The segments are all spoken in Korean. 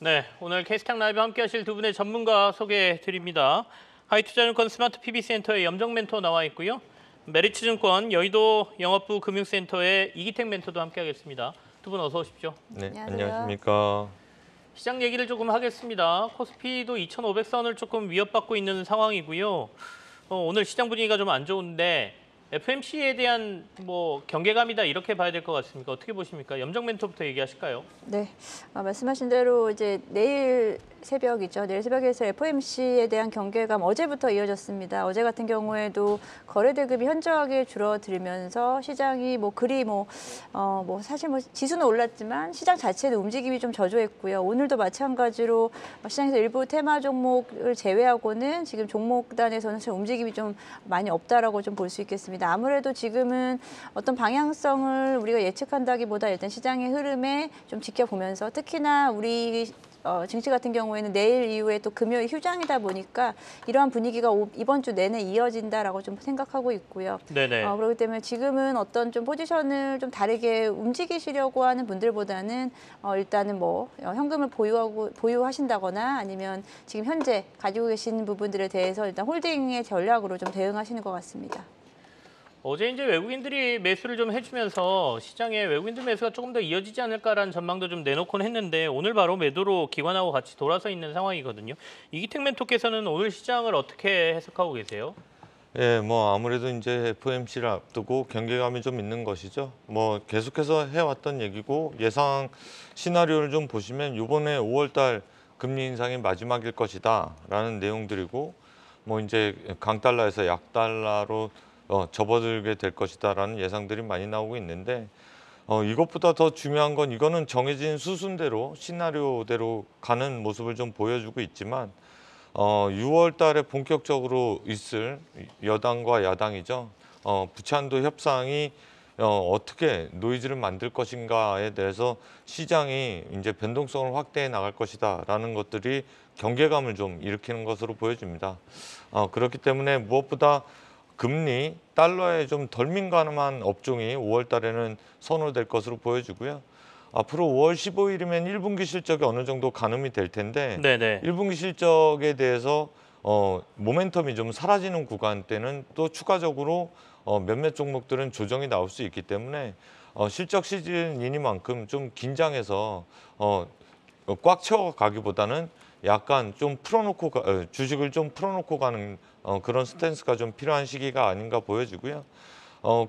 네, 오늘 캐스팅 라이브 함께 하실 두 분의 전문가 소개해 드립니다. 하이투자증권 스마트 PB센터의 염정 멘토 나와 있고요. 메리츠증권 여의도 영업부 금융센터의 이기택 멘토도 함께 하겠습니다. 두 분 어서 오십시오. 네, 안녕하세요. 안녕하십니까. 시장 얘기를 조금 하겠습니다. 코스피도 2,500선을 조금 위협받고 있는 상황이고요. 오늘 시장 분위기가 좀 안 좋은데 FMC에 대한 경계감이다 이렇게 봐야 될 것 같습니까? 어떻게 보십니까? 염정 멘토부터 얘기하실까요? 네, 말씀하신 대로 이제 내일 새벽이죠. 내일 새벽에서 FOMC에 대한 경계감 어제부터 이어졌습니다. 어제 같은 경우에도 거래 대금이 현저하게 줄어들면서 시장이 사실 지수는 올랐지만 시장 자체도 움직임이 좀 저조했고요. 오늘도 마찬가지로 시장에서 일부 테마 종목을 제외하고는 지금 종목단에서는 움직임이 좀 많이 없다라고 좀 볼 수 있겠습니다. 아무래도 지금은 어떤 방향성을 우리가 예측한다기보다 일단 시장의 흐름에 좀 지켜보면서 특히나 우리 증시 같은 경우에는 내일 이후에 또 금요일 휴장이다 보니까 이러한 분위기가 이번 주 내내 이어진다라고 좀 생각하고 있고요. 네네. 그렇기 때문에 지금은 어떤 좀 포지션을 좀 다르게 움직이시려고 하는 분들보다는 일단은 현금을 보유하신다거나 아니면 지금 현재 가지고 계신 부분들에 대해서 일단 홀딩의 전략으로 좀 대응하시는 것 같습니다. 어제 이제 외국인들이 매수를 좀 해주면서 시장에 외국인들 매수가 조금 더 이어지지 않을까라는 전망도 좀 내놓곤 했는데 오늘 바로 매도로 기관하고 같이 돌아서 있는 상황이거든요. 이기택 멘토께서는 오늘 시장을 어떻게 해석하고 계세요? 예, 아무래도 이제 FOMC를 앞두고 경계감이 좀 있는 것이죠. 계속해서 해왔던 얘기고 예상 시나리오를 좀 보시면 이번에 5월달 금리 인상이 마지막일 것이다라는 내용들이고 이제 강달러에서 약달러로 접어들게 될 것이다라는 예상들이 많이 나오고 있는데 이것보다 더 중요한 건 이거는 정해진 수순대로 시나리오대로 가는 모습을 좀 보여주고 있지만 6월 달에 본격적으로 있을 여당과 야당이죠. 부채한도 협상이 어떻게 노이즈를 만들 것인가에 대해서 시장이 이제 변동성을 확대해 나갈 것이다라는 것들이 경계감을 좀 일으키는 것으로 보여집니다. 그렇기 때문에 무엇보다 금리, 달러에 좀 덜 민감한 업종이 5월 달에는 선호될 것으로 보여지고요. 앞으로 5월 15일이면 1분기 실적이 어느 정도 가늠이 될 텐데 네네. 1분기 실적에 대해서 모멘텀이 좀 사라지는 구간 때는 또 추가적으로 몇몇 종목들은 조정이 나올 수 있기 때문에 실적 시즌이니만큼 좀 긴장해서 꽉 채워가기보다는 약간 좀 풀어놓고 주식을 좀 풀어놓고 가는 그런 스탠스가 좀 필요한 시기가 아닌가 보여지고요.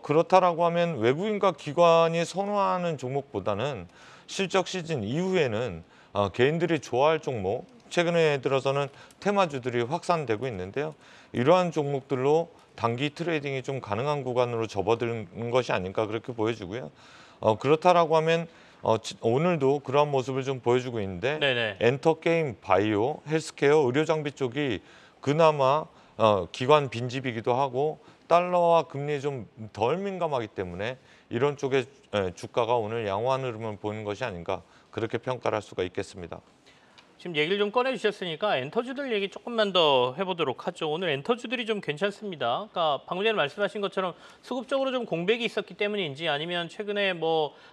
그렇다라고 하면 외국인과 기관이 선호하는 종목보다는 실적 시즌 이후에는 개인들이 좋아할 종목, 최근에 들어서는 테마주들이 확산되고 있는데요. 이러한 종목들로 단기 트레이딩이 좀 가능한 구간으로 접어드는 것이 아닐까 그렇게 보여지고요. 그렇다라고 하면 오늘도 그러한 모습을 좀 보여주고 있는데 네네. 엔터게임, 바이오, 헬스케어, 의료장비 쪽이 그나마 기관 빈집이기도 하고 달러와 금리에 좀 덜 민감하기 때문에 이런 쪽의 주가가 오늘 양호한 흐름을 보이는 것이 아닌가 그렇게 평가를 할 수가 있겠습니다. 지금 얘기를 좀 꺼내주셨으니까 엔터주들 얘기 조금만 더 해보도록 하죠. 오늘 엔터주들이 좀 괜찮습니다. 그러니까 방금 전에 말씀하신 것처럼 수급적으로 좀 공백이 있었기 때문인지 아니면 최근에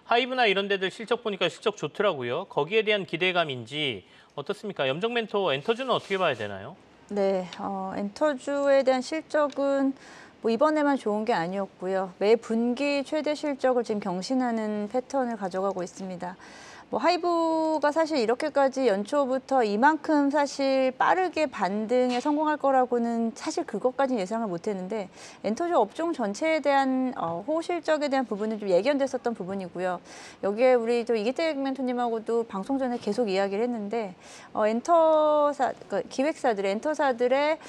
하이브나 이런 데들 실적 보니까 실적 좋더라고요. 거기에 대한 기대감인지 어떻습니까? 염정 멘토 엔터주는 어떻게 봐야 되나요? 네, 엔터주에 대한 실적은 이번에만 좋은 게 아니었고요. 매 분기 최대 실적을 지금 경신하는 패턴을 가져가고 있습니다. 하이브가 사실 이렇게까지 연초부터 이만큼 사실 빠르게 반등에 성공할 거라고는 사실 그것까지는 예상을 못했는데 엔터주 업종 전체에 대한 호실적에 대한 부분은 좀 예견됐었던 부분이고요. 여기에 우리 또 이기택 멘토님하고도 방송 전에 계속 이야기를 했는데 그러니까 기획사들의 엔터사들의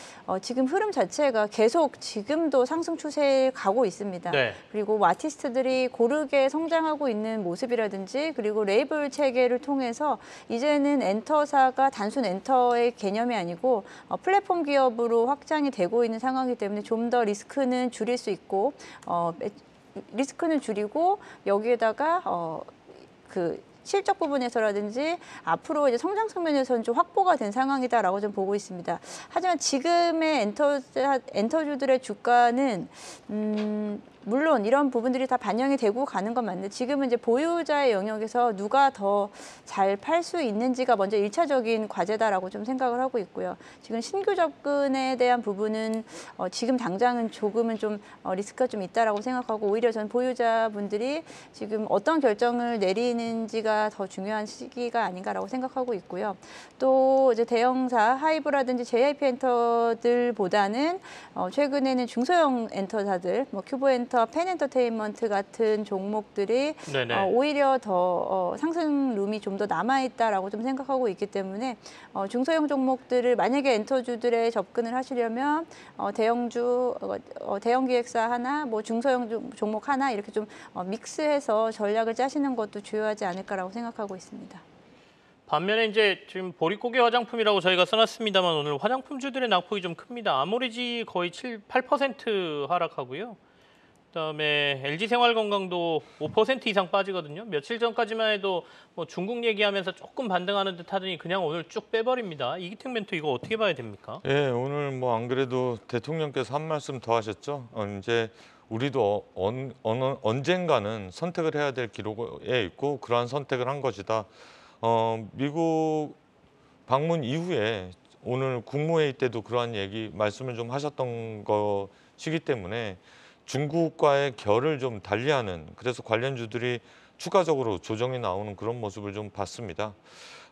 지금 흐름 자체가 계속 지금도 상승 추세에 가고 있습니다. 네. 그리고 아티스트들이 고르게 성장하고 있는 모습이라든지 그리고 레이블 체계를 통해서 이제는 엔터사가 단순 엔터의 개념이 아니고 플랫폼 기업으로 확장이 되고 있는 상황이기 때문에 좀 더 리스크는 줄일 수 있고 리스크는 줄이고 여기에다가 그 실적 부분에서라든지 앞으로 이제 성장 측면에서는 좀 확보가 된 상황이다라고 좀 보고 있습니다. 하지만 지금의 엔터주들의 주가는 물론 이런 부분들이 다 반영이 되고 가는 건 맞는데 지금은 이제 보유자의 영역에서 누가 더 잘 팔 수 있는지가 먼저 일차적인 과제다라고 좀 생각을 하고 있고요. 지금 신규 접근에 대한 부분은 지금 당장은 조금은 좀 리스크가 좀 있다라고 생각하고 오히려 전 보유자분들이 지금 어떤 결정을 내리는지가 더 중요한 시기가 아닌가라고 생각하고 있고요. 또 이제 대형사 하이브라든지 JIP 엔터들보다는 최근에는 중소형 엔터사들, 뭐 큐브엔터, 펜엔터테인먼트 같은 종목들이 네네. 오히려 더 상승 룸이 좀 더 남아있다라고 좀 생각하고 있기 때문에 중소형 종목들을 만약에 엔터주들에 접근을 하시려면 대형주, 대형 기획사 하나, 뭐 중소형 종목 하나 이렇게 좀 믹스해서 전략을 짜시는 것도 주요하지 않을까라고 생각하고 있습니다. 반면에 이제 지금 보릿고개 화장품이라고 저희가 써놨습니다만 오늘 화장품주들의 낙폭이 좀 큽니다. 아모레지 거의 8% 하락하고요. 그다음에 LG생활건강도 5% 이상 빠지거든요. 며칠 전까지만 해도 뭐 중국 얘기하면서 조금 반등하는 듯 하더니 그냥 오늘 쭉 빼버립니다. 이기택 멘토 이거 어떻게 봐야 됩니까? 예, 오늘 뭐 안 그래도 대통령께서 한 말씀 더 하셨죠. 이제 우리도 언젠가는 선택을 해야 될 기로에 있고 그러한 선택을 한 것이다. 미국 방문 이후에 오늘 국무회의 때도 그러한 말씀을 좀 하셨던 것이기 때문에 중국과의 결을 좀 달리하는, 그래서 관련주들이 추가적으로 조정이 나오는 그런 모습을 좀 봤습니다.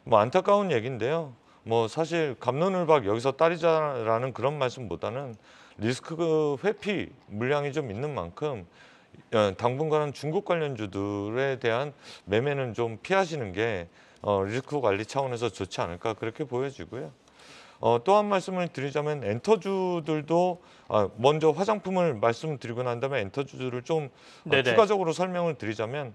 뭐 안타까운 얘기인데요. 뭐 사실 갑론을박 여기서 따리자라는 그런 말씀보다는 리스크 회피 물량이 좀 있는 만큼 당분간은 중국 관련주들에 대한 매매는 좀 피하시는 게 리스크 관리 차원에서 좋지 않을까 그렇게 보여지고요. 또 한 말씀을 드리자면 엔터주들도 먼저 화장품을 말씀드리고 난 다음에 엔터주들을 좀 네네. 추가적으로 설명을 드리자면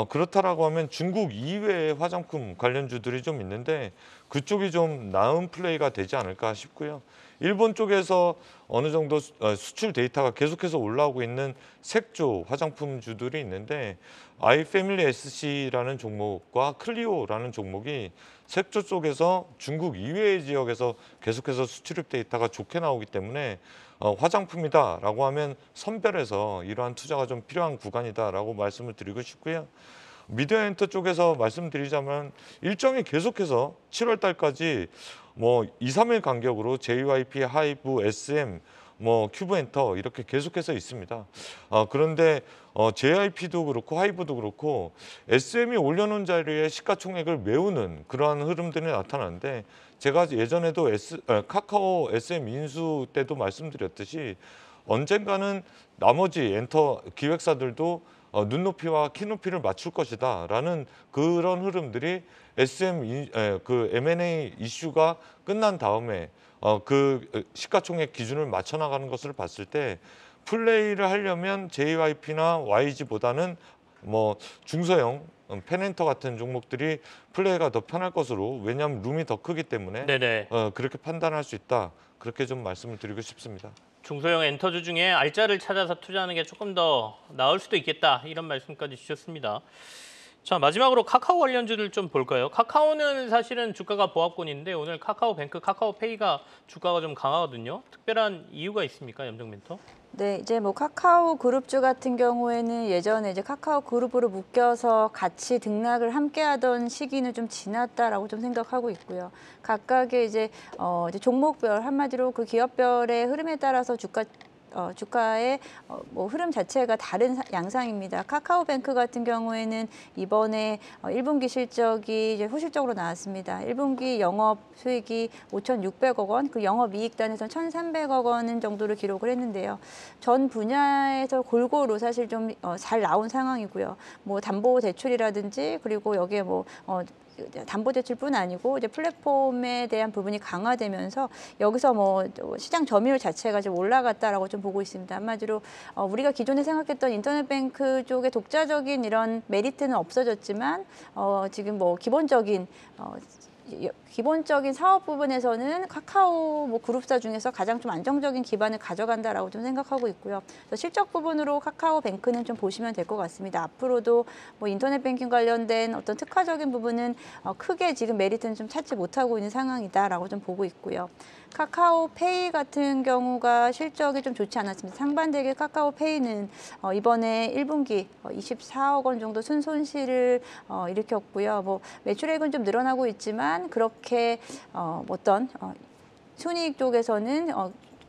그렇다라고 하면 중국 이외의 화장품 관련주들이 좀 있는데 그쪽이 좀 나은 플레이가 되지 않을까 싶고요. 일본 쪽에서 어느 정도 수출 데이터가 계속해서 올라오고 있는 색조 화장품주들이 있는데 아이패밀리 SC라는 종목과 클리오라는 종목이 색조 쪽에서 중국 이외의 지역에서 계속해서 수출입 데이터가 좋게 나오기 때문에 화장품이다라고 하면 선별해서 이러한 투자가 좀 필요한 구간이다라고 말씀을 드리고 싶고요. 미디어엔터 쪽에서 말씀드리자면 일정이 계속해서 7월 달까지 뭐 2, 3일 간격으로 JYP, 하이브, SM, 뭐 큐브엔터 이렇게 계속해서 있습니다. 그런데 JYP도 그렇고 하이브도 그렇고 SM이 올려놓은 자리에 시가총액을 메우는 그러한 흐름들이 나타나는데 제가 예전에도 카카오 SM 인수 때도 말씀드렸듯이 언젠가는 나머지 엔터 기획사들도 눈높이와 키높이를 맞출 것이다라는 그런 흐름들이 그 M&A 이슈가 끝난 다음에 그 시가총액 기준을 맞춰 나가는 것을 봤을 때 플레이를 하려면 JYP나 YG보다는 뭐 중소형 펜엔터 같은 종목들이 플레이가 더 편할 것으로, 왜냐하면 룸이 더 크기 때문에 네네. 그렇게 판단할 수 있다. 그렇게 좀 말씀을 드리고 싶습니다. 중소형 엔터주 중에 알짜를 찾아서 투자하는 게 조금 더 나을 수도 있겠다 이런 말씀까지 주셨습니다. 자, 마지막으로 카카오 관련주들 좀 볼까요? 카카오는 사실은 주가가 보합권인데 오늘 카카오뱅크, 카카오페이가 주가가 좀 강하거든요. 특별한 이유가 있습니까, 염정 멘토? 네, 이제 뭐 카카오 그룹주 같은 경우에는 예전에 이제 카카오 그룹으로 묶여서 같이 등락을 함께하던 시기는 좀 지났다라고 좀 생각하고 있고요. 각각의 이제 종목별 한마디로 그 기업별의 흐름에 따라서 주가의 뭐 흐름 자체가 다른 양상입니다. 카카오뱅크 같은 경우에는 이번에 1분기 실적이 이제 후실적으로 나왔습니다. 1분기 영업 수익이 5,600억 원, 그 영업 이익단에서 1,300억 원 정도를 기록을 했는데요. 전 분야에서 골고루 사실 좀 잘 나온 상황이고요. 뭐 담보 대출이라든지 그리고 여기에 뭐 담보대출뿐 아니고 이제 플랫폼에 대한 부분이 강화되면서 여기서 뭐 시장 점유율 자체가 좀 올라갔다라고 좀 보고 있습니다. 한마디로 우리가 기존에 생각했던 인터넷뱅크 쪽의 독자적인 이런 메리트는 없어졌지만 지금 뭐 기본적인 기본적인 사업 부분에서는 카카오 뭐 그룹사 중에서 가장 좀 안정적인 기반을 가져간다라고 좀 생각하고 있고요. 그래서 실적 부분으로 카카오뱅크는 좀 보시면 될 것 같습니다. 앞으로도 뭐 인터넷 뱅킹 관련된 어떤 특화적인 부분은 크게 지금 메리트는 좀 찾지 못하고 있는 상황이다라고 좀 보고 있고요. 카카오페이 같은 경우가 실적이 좀 좋지 않았습니다. 상반되게 카카오페이는 이번에 1분기 24억 원 정도 순손실을 일으켰고요. 뭐 매출액은 좀 늘어나고 있지만 그렇게 어떤 순이익 쪽에서는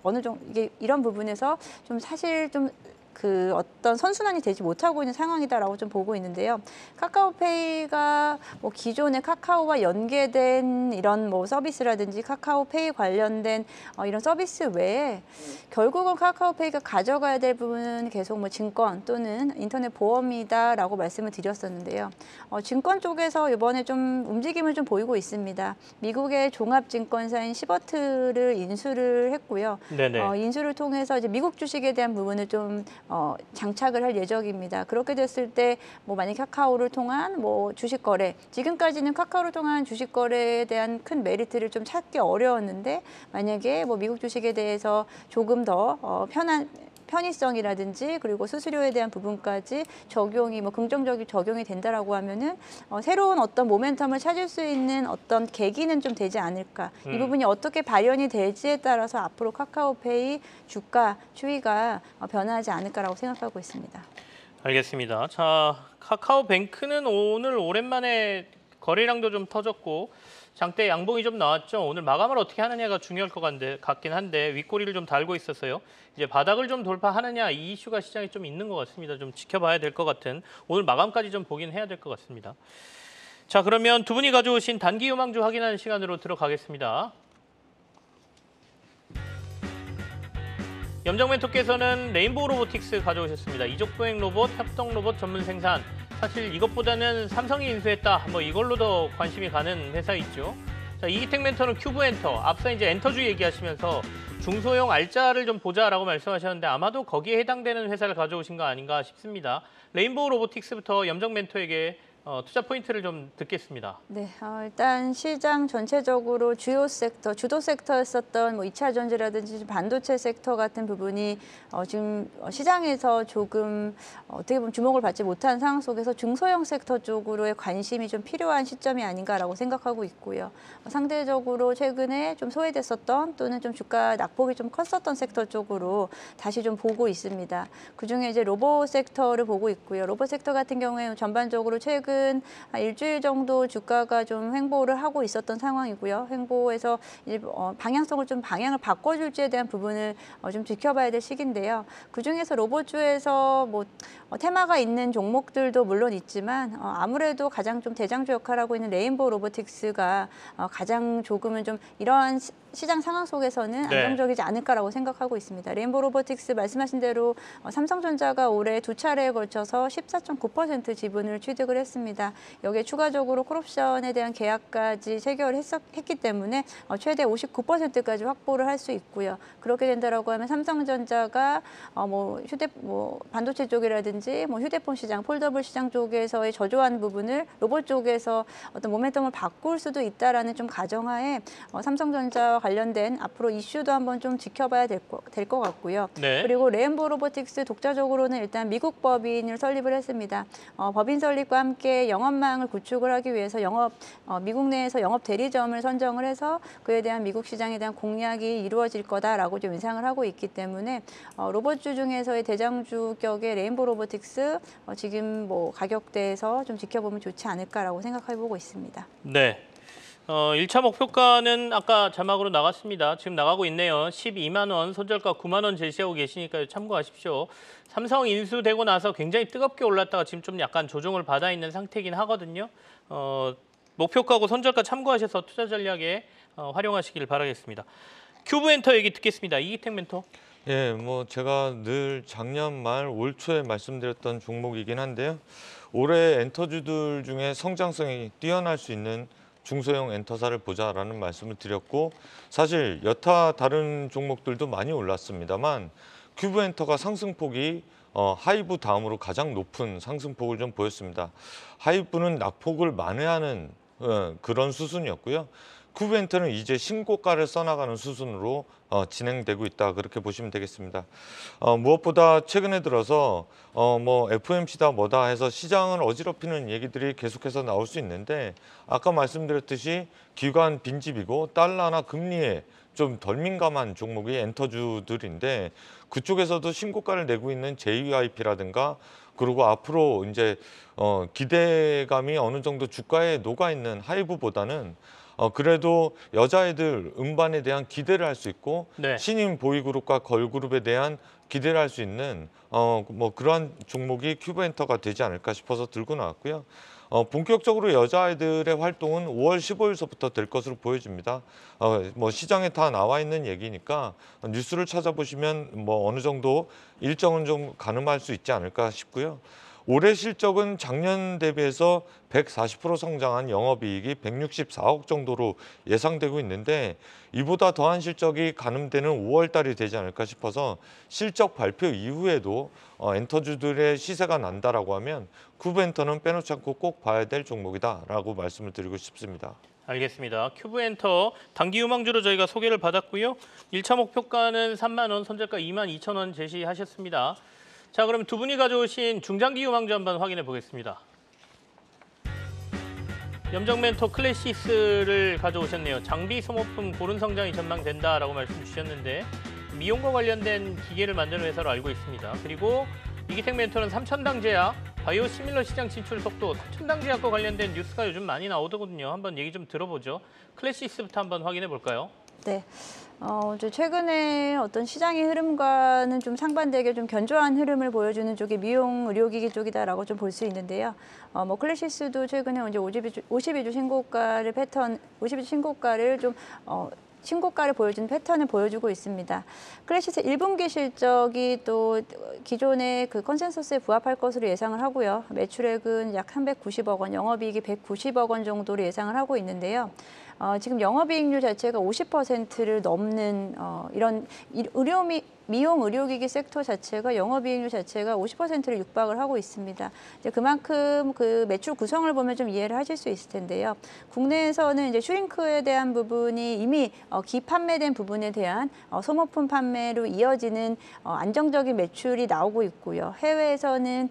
어느 정도 이게 이런 부분에서 좀 사실 좀 그 어떤 선순환이 되지 못하고 있는 상황이다라고 좀 보고 있는데요. 카카오페이가 뭐 기존의 카카오와 연계된 이런 뭐 서비스라든지 카카오페이 관련된 이런 서비스 외에 결국은 카카오페이가 가져가야 될 부분은 계속 뭐 증권 또는 인터넷 보험이다라고 말씀을 드렸었는데요. 증권 쪽에서 이번에 좀 움직임을 좀 보이고 있습니다. 미국의 종합증권사인 시버트를 인수를 했고요. 네네. 인수를 통해서 이제 미국 주식에 대한 부분을 좀 장착을 할 예정입니다. 그렇게 됐을 때 뭐 만약 카카오를 통한 뭐 주식 거래, 지금까지는 카카오를 통한 주식 거래에 대한 큰 메리트를 좀 찾기 어려웠는데 만약에 뭐 미국 주식에 대해서 조금 더 편의성이라든지 그리고 수수료에 대한 부분까지 적용이 뭐 긍정적인 적용이 된다라고 하면은 새로운 어떤 모멘텀을 찾을 수 있는 어떤 계기는 좀 되지 않을까. 이 부분이 어떻게 발현이 될지에 따라서 앞으로 카카오페이 주가 추이가 변화하지 않을까라고 생각하고 있습니다. 알겠습니다. 자, 카카오뱅크는 오늘 오랜만에 거래량도 좀 터졌고 장대 양봉이 좀 나왔죠. 오늘 마감을 어떻게 하느냐가 중요할 것 같긴 한데 윗꼬리를 좀 달고 있었어요. 이제 바닥을 좀 돌파하느냐 이 이슈가 시장에 좀 있는 것 같습니다. 좀 지켜봐야 될 것 같은 오늘 마감까지 좀 보긴 해야 될 것 같습니다. 자, 그러면 두 분이 가져오신 단기 유망주 확인하는 시간으로 들어가겠습니다. 염정멘토께서는 레인보우 로보틱스 가져오셨습니다. 이족보행 로봇, 협동 로봇 전문 생산. 사실 이것보다는 삼성이 인수했다. 뭐 이걸로 더 관심이 가는 회사 있죠. 자, 이기택 멘토는 큐브엔터. 앞서 이제 엔터주 얘기하시면서 중소형 알짜를 좀 보자라고 말씀하셨는데 아마도 거기에 해당되는 회사를 가져오신 거 아닌가 싶습니다. 레인보우 로보틱스부터 염정 멘토에게 투자 포인트를 좀 듣겠습니다. 네, 일단 시장 전체적으로 주요 섹터, 주도 섹터였었던 뭐 2차 전지라든지 반도체 섹터 같은 부분이 지금 시장에서 조금 어떻게 보면 주목을 받지 못한 상황 속에서 중소형 섹터 쪽으로의 관심이 좀 필요한 시점이 아닌가라고 생각하고 있고요. 상대적으로 최근에 좀 소외됐었던 또는 좀 주가 낙폭이 좀 컸었던 섹터 쪽으로 다시 좀 보고 있습니다. 그중에 이제 로봇 섹터를 보고 있고요. 로봇 섹터 같은 경우에 전반적으로 최근 일주일 정도 주가가 좀 횡보를 하고 있었던 상황이고요. 횡보에서 이제 방향성을 좀 방향을 바꿔줄지에 대한 부분을 좀 지켜봐야 될 시기인데요. 그중에서 로봇주에서 뭐 테마가 있는 종목들도 물론 있지만 아무래도 가장 좀 대장주 역할을 하고 있는 레인보우 로보틱스가 가장 조금은 좀 이러한 시장 상황 속에서는 네. 안정적이지 않을까라고 생각하고 있습니다. 레인보우 로보틱스 말씀하신 대로 삼성전자가 올해 두 차례에 걸쳐서 14.9% 지분을 취득을 했습니다. 여기에 추가적으로 콜옵션에 대한 계약까지 체결을 했기 때문에 최대 59%까지 확보를 할 수 있고요. 그렇게 된다라고 하면 삼성전자가 뭐 반도체 쪽이라든지 뭐 휴대폰 시장, 폴더블 시장 쪽에서의 저조한 부분을 로봇 쪽에서 어떤 모멘텀을 바꿀 수도 있다라는 좀 가정하에 삼성전자와 관련된 앞으로 이슈도 한번 좀 지켜봐야 될 것 같고요. 네. 그리고 레인보우 로보틱스 독자적으로는 일단 미국 법인을 설립을 했습니다. 법인 설립과 함께 영업망을 구축을 하기 위해서 미국 내에서 영업 대리점을 선정을 해서 그에 대한 미국 시장에 대한 공략이 이루어질 거다라고 좀 예상을 하고 있기 때문에 로봇주 중에서의 대장주 격의 레인보우 로보틱스 지금 뭐 가격대에서 좀 지켜보면 좋지 않을까라고 생각해보고 있습니다. 네. 1차 목표가는 아까 자막으로 나갔습니다. 지금 나가고 있네요. 12만 원, 손절가 9만 원 제시하고 계시니까 참고하십시오. 삼성 인수되고 나서 굉장히 뜨겁게 올랐다가 지금 좀 약간 조정을 받아 있는 상태이긴 하거든요. 목표가하고 손절가 참고하셔서 투자 전략에 활용하시길 바라겠습니다. 큐브엔터 얘기 듣겠습니다. 이기택 멘토. 예, 뭐 제가 늘 작년 말 올 초에 말씀드렸던 종목이긴 한데요. 올해 엔터주들 중에 성장성이 뛰어날 수 있는 중소형 엔터사를 보자라는 말씀을 드렸고 사실 여타 다른 종목들도 많이 올랐습니다만 큐브엔터가 상승폭이 하이브 다음으로 가장 높은 상승폭을 좀 보였습니다. 하이브는 낙폭을 만회하는 그런 수순이었고요. 큐브엔터는 이제 신고가를 써나가는 수순으로 진행되고 있다, 그렇게 보시면 되겠습니다. 무엇보다 최근에 들어서 뭐 FOMC다 뭐다 해서 시장을 어지럽히는 얘기들이 계속해서 나올 수 있는데, 아까 말씀드렸듯이 기관 빈집이고 달러나 금리에 좀 덜 민감한 종목이 엔터주들인데, 그쪽에서도 신고가를 내고 있는 JYP라든가, 그리고 앞으로 이제 기대감이 어느 정도 주가에 녹아 있는 하이브보다는 그래도 여자애들 음반에 대한 기대를 할 수 있고, 네. 신인 보이그룹과 걸그룹에 대한 기대를 할 수 있는 뭐 그러한 종목이 큐브엔터가 되지 않을까 싶어서 들고 나왔고요. 본격적으로 여자아이들의 활동은 5월 15일서부터 될 것으로 보여집니다. 뭐 시장에 다 나와 있는 얘기니까 뉴스를 찾아보시면 뭐 어느 정도 일정은 좀 가늠할 수 있지 않을까 싶고요. 올해 실적은 작년 대비해서 140% 성장한 영업이익이 164억 정도로 예상되고 있는데, 이보다 더한 실적이 가늠되는 5월 달이 되지 않을까 싶어서 실적 발표 이후에도 엔터주들의 시세가 난다라고 하면 큐브엔터는 빼놓지 않고 꼭 봐야 될 종목이다라고 말씀을 드리고 싶습니다. 알겠습니다. 큐브엔터 단기 유망주로 저희가 소개를 받았고요. 1차 목표가는 3만 원, 손절가 2만 2천 원 제시하셨습니다. 자, 그럼 두 분이 가져오신 중장기 유망주 한번 확인해 보겠습니다. 염정멘토 클래시스를 가져오셨네요. 장비 소모품 고른 성장이 전망된다라고 말씀 주셨는데, 미용과 관련된 기계를 만드는 회사로 알고 있습니다. 그리고 이기텍 멘토는 삼천당 제약, 바이오 시밀러 시장 진출 속도, 삼천당 제약과 관련된 뉴스가 요즘 많이 나오더군요. 한번 얘기 좀 들어보죠. 클래시스부터 한번 확인해 볼까요? 네. 이제 최근에 어떤 시장의 흐름과는 좀 상반되게 좀 견조한 흐름을 보여주는 쪽이 미용 의료기기 쪽이다라고 좀 볼 수 있는데요. 뭐 클래시스도 최근에 이제 52주 신고가를 패턴, 52주 신고가를 좀 신고가를 보여주는 패턴을 보여주고 있습니다. 클래시스 1분기 실적이 또 기존의 그 컨센서스에 부합할 것으로 예상을 하고요. 매출액은 약 390억 원, 영업이익이 190억 원 정도로 예상을 하고 있는데요. 지금 영업이익률 자체가 50%를 넘는 이런 미용 의료기기 섹터 자체가 영업이익률 자체가 50%를 육박을 하고 있습니다. 이제 그만큼 그 매출 구성을 보면 좀 이해를 하실 수 있을 텐데요. 국내에서는 이제 슈링크에 대한 부분이 이미 기판매된 부분에 대한 소모품 판매로 이어지는 안정적인 매출이 나오고 있고요. 해외에서는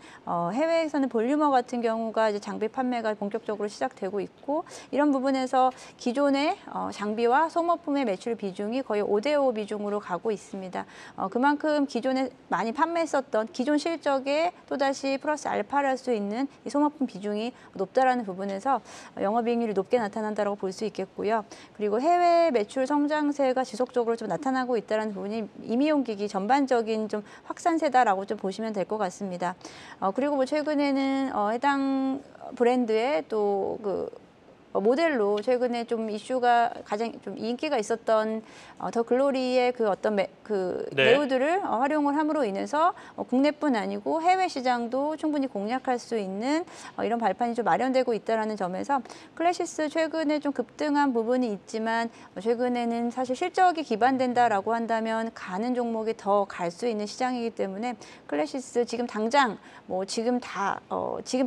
볼류머 같은 경우가 이제 장비 판매가 본격적으로 시작되고 있고, 이런 부분에서 기존의 장비와 소모품의 매출 비중이 거의 5대5 비중으로 가고 있습니다. 그만큼 기존에 많이 판매했었던 기존 실적에 또다시 플러스 알파를 할 수 있는 이 소모품 비중이 높다라는 부분에서 영업이익률이 높게 나타난다고 볼 수 있겠고요. 그리고 해외 매출 성장세가 지속적으로 좀 나타나고 있다는 부분이 임의용기기 전반적인 좀 확산세다라고 좀 보시면 될 것 같습니다. 그리고 뭐 최근에는 해당 브랜드의 또 모델로 최근에 좀 이슈가 가장 좀 인기가 있었던 더 글로리의 그 어떤 네. 배우들을 활용을 함으로 인해서 국내뿐 아니고 해외 시장도 충분히 공략할 수 있는 이런 발판이 좀 마련되고 있다는 점에서 클래시스 최근에 좀 급등한 부분이 있지만 최근에는 사실 실적이 기반된다라고 한다면 가는 종목이 더 갈 수 있는 시장이기 때문에 클래시스 지금 당장 뭐 지금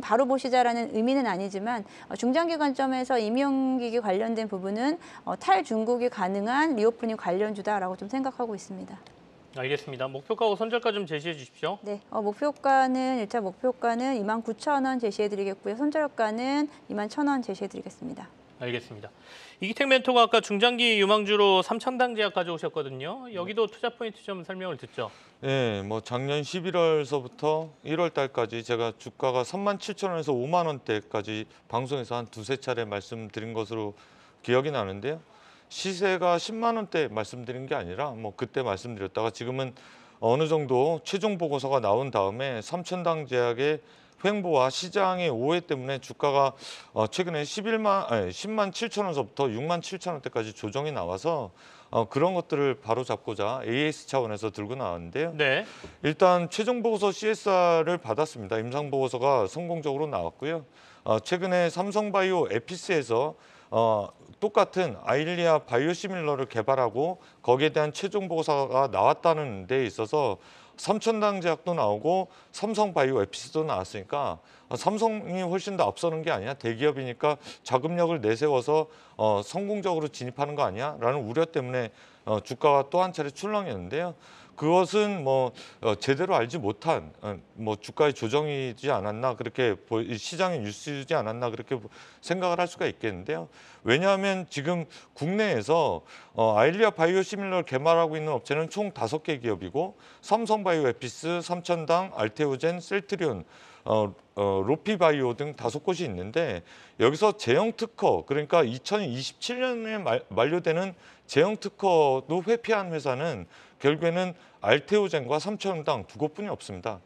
바로 보시자라는 의미는 아니지만 중장기 관점에서 임용기기 관련된 부분은 탈중국이 가능한 리오프닝 관련주다라고 좀 생각하고 있습니다. 알겠습니다. 목표가하고 손절가 좀 제시해 주십시오. 네, 목표가는 1차 목표가는 29,000원 제시해드리겠고요. 손절가는 21,000원 제시해드리겠습니다. 알겠습니다. 이기텍 멘토가 아까 중장기 유망주로 삼천당 제약 가져오셨거든요. 여기도 투자 포인트 좀 설명을 듣죠. 네, 뭐 작년 11월서부터 1월 달까지 제가 주가가 37,000원에서 5만 원대까지 방송에서 한 두세 차례 말씀드린 것으로 기억이 나는데요. 시세가 10만 원대 말씀드린 게 아니라 뭐 그때 말씀드렸다가 지금은 어느 정도 최종 보고서가 나온 다음에 삼천당 제약의 횡보와 시장의 오해 때문에 주가가 최근에 10만 7천 원서부터 6만 7천 원대까지 조정이 나와서 그런 것들을 바로 잡고자 AS 차원에서 들고 나왔는데요. 네. 일단 최종 보고서 CSR을 받았습니다. 임상 보고서가 성공적으로 나왔고요. 최근에 삼성바이오 에피스에서 똑같은 아일리아 바이오시밀러를 개발하고 거기에 대한 최종 보고서가 나왔다는 데 있어서 삼천당 제약도 나오고 삼성바이오 에피스도 나왔으니까 삼성이 훨씬 더 앞서는 게 아니야. 대기업이니까 자금력을 내세워서 성공적으로 진입하는 거 아니야? 라는 우려 때문에 주가가 또 한 차례 출렁였는데요. 그것은 뭐 제대로 알지 못한 뭐 주가의 조정이지 않았나 그렇게 시장의 뉴스지 않았나 그렇게 생각을 할 수가 있겠는데요. 왜냐하면 지금 국내에서 아일리아 바이오시밀러를 개발하고 있는 업체는 총 5개 기업이고 삼성바이오에피스, 삼천당, 알테오젠, 셀트리온, 로피바이오 등 5곳이 있는데 여기서 제형 특허 그러니까 2027년에 만료되는 제형 특허도 회피한 회사는 결국에는 알테오젠과 삼천당 2곳뿐이 없습니다.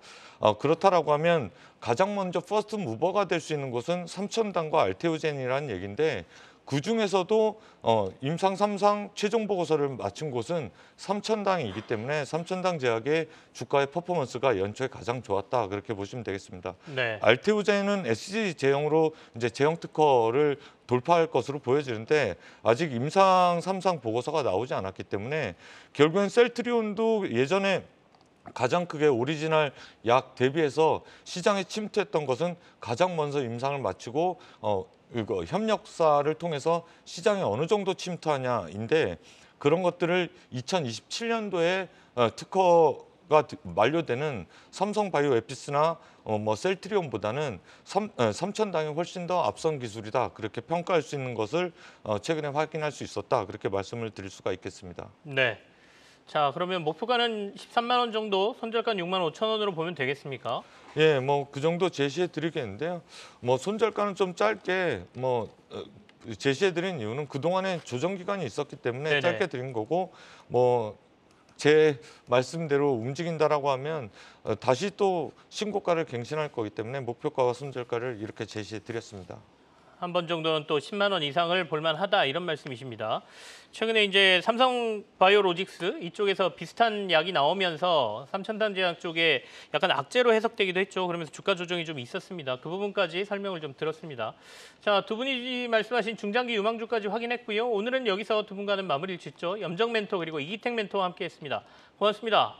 그렇다라고 하면 가장 먼저 퍼스트 무버가 될 수 있는 곳은 삼천당과 알테오젠이라는 얘기인데 그중에서도 임상 3상 최종 보고서를 마친 곳은 삼천당이기 때문에 삼천당 제약의 주가의 퍼포먼스가 연초에 가장 좋았다 그렇게 보시면 되겠습니다. 네. 알테오젠은 SG 제형으로 이제 제형 특허를 돌파할 것으로 보여지는데 아직 임상 3상 보고서가 나오지 않았기 때문에 결국엔 셀트리온도 예전에 가장 크게 오리지널 약 대비해서 시장에 침투했던 것은 가장 먼저 임상을 마치고 이거 협력사를 통해서 시장에 어느 정도 침투하냐인데 그런 것들을 2027년도에 특허가 만료되는 삼성바이오에피스나 뭐 셀트리온보다는 삼천당이 훨씬 더 앞선 기술이다 그렇게 평가할 수 있는 것을 최근에 확인할 수 있었다 그렇게 말씀을 드릴 수가 있겠습니다. 네. 자, 그러면 목표가는 13만 원 정도, 손절가 6만 5천 원으로 보면 되겠습니까? 예, 뭐 그 정도 제시해 드리겠는데요. 뭐 손절가는 좀 짧게 제시해 드린 이유는 그동안에 조정 기간이 있었기 때문에 네네. 짧게 드린 거고 뭐 제 말씀대로 움직인다라고 하면 다시 또 신고가를 갱신할 거기 때문에 목표가와 손절가를 이렇게 제시해 드렸습니다. 한 번 정도는 또 10만 원 이상을 볼만하다 이런 말씀이십니다. 최근에 이제 삼성바이오로직스 이쪽에서 비슷한 약이 나오면서 삼천당 제약 쪽에 약간 악재로 해석되기도 했죠. 그러면서 주가 조정이 좀 있었습니다. 그 부분까지 설명을 좀 들었습니다. 자, 두 분이 말씀하신 중장기 유망주까지 확인했고요. 오늘은 여기서 두 분과는 마무리를 짓죠. 염정 멘토 그리고 이기택 멘토와 함께했습니다. 고맙습니다.